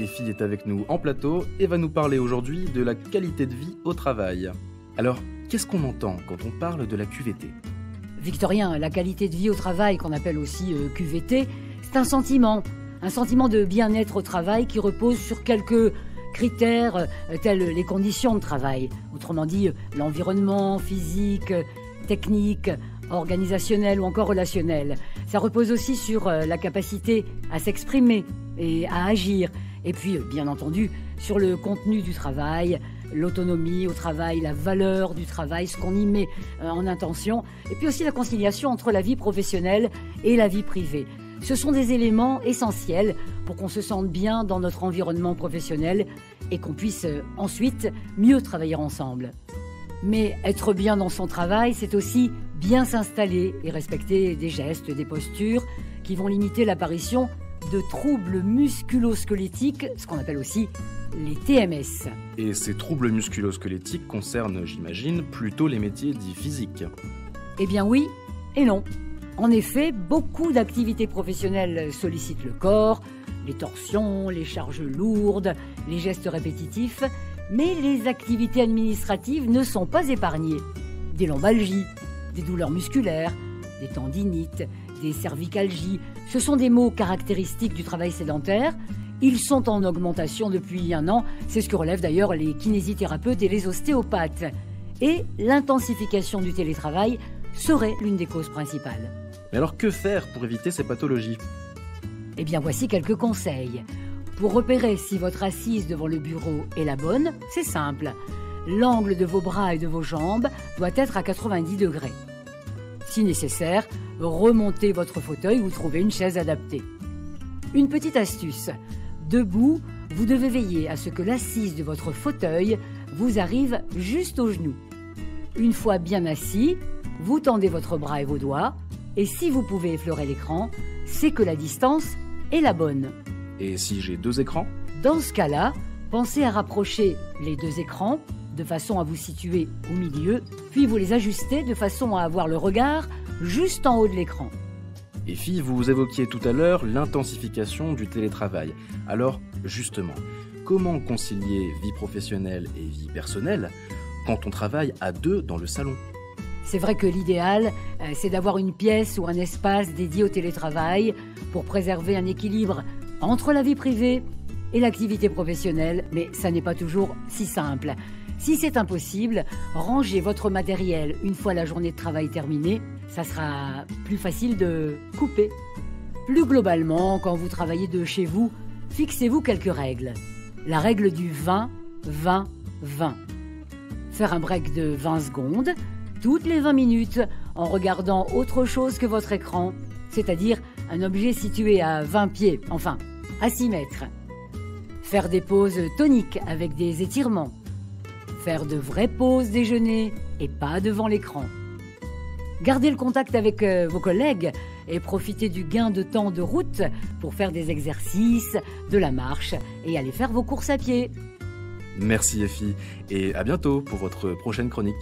Effie est avec nous en plateau et va nous parler aujourd'hui de la qualité de vie au travail. Alors, qu'est-ce qu'on entend quand on parle de la QVT ? Victorien, la qualité de vie au travail, qu'on appelle aussi QVT, c'est un sentiment de bien-être au travail qui repose sur quelques critères tels les conditions de travail. Autrement dit, l'environnement physique, technique, organisationnel ou encore relationnel. Ça repose aussi sur la capacité à s'exprimer et à agir. Et puis, bien entendu, sur le contenu du travail, l'autonomie au travail, la valeur du travail, ce qu'on y met en intention. Et puis aussi la conciliation entre la vie professionnelle et la vie privée. Ce sont des éléments essentiels pour qu'on se sente bien dans notre environnement professionnel et qu'on puisse ensuite mieux travailler ensemble. Mais être bien dans son travail, c'est aussi bien s'installer et respecter des gestes, des postures qui vont limiter l'apparition de troubles musculo-squelettiques, ce qu'on appelle aussi les TMS. Et ces troubles musculo-squelettiques concernent, j'imagine, plutôt les métiers dits physiques. Eh bien oui et non. En effet, beaucoup d'activités professionnelles sollicitent le corps, les torsions, les charges lourdes, les gestes répétitifs, mais les activités administratives ne sont pas épargnées. Des lombalgies, des douleurs musculaires, des tendinites, des cervicalgies, ce sont des maux caractéristiques du travail sédentaire. Ils sont en augmentation depuis 1 an, c'est ce que relèvent d'ailleurs les kinésithérapeutes et les ostéopathes. Et l'intensification du télétravail serait l'une des causes principales. Mais alors que faire pour éviter ces pathologies ? Eh bien voici quelques conseils. Pour repérer si votre assise devant le bureau est la bonne, c'est simple. L'angle de vos bras et de vos jambes doit être à 90 degrés. Si nécessaire, remontez votre fauteuil ou trouvez une chaise adaptée. Une petite astuce. Debout, vous devez veiller à ce que l'assise de votre fauteuil vous arrive juste au genou. Une fois bien assis, vous tendez votre bras et vos doigts, et si vous pouvez effleurer l'écran, c'est que la distance est la bonne. Et si j'ai 2 écrans ? Dans ce cas-là, pensez à rapprocher les 2 écrans de façon à vous situer au milieu, puis vous les ajustez de façon à avoir le regard juste en haut de l'écran. Effie, vous évoquiez tout à l'heure l'intensification du télétravail. Alors, justement, comment concilier vie professionnelle et vie personnelle quand on travaille à 2 dans le salon ? C'est vrai que l'idéal, c'est d'avoir une pièce ou un espace dédié au télétravail pour préserver un équilibre entre la vie privée et l'activité professionnelle, mais ça n'est pas toujours si simple. Si c'est impossible, rangez votre matériel une fois la journée de travail terminée, ça sera plus facile de couper. Plus globalement, quand vous travaillez de chez vous, fixez-vous quelques règles. La règle du 20-20-20. Faire un break de 20 secondes, toutes les 20 minutes, en regardant autre chose que votre écran, c'est-à-dire un objet situé à 20 pieds, enfin, à 6 mètres. Faire des pauses toniques avec des étirements. Faire de vraies pauses déjeuner et pas devant l'écran. Gardez le contact avec vos collègues et profitez du gain de temps de route pour faire des exercices, de la marche et aller faire vos courses à pied. Merci Effie, et à bientôt pour votre prochaine chronique.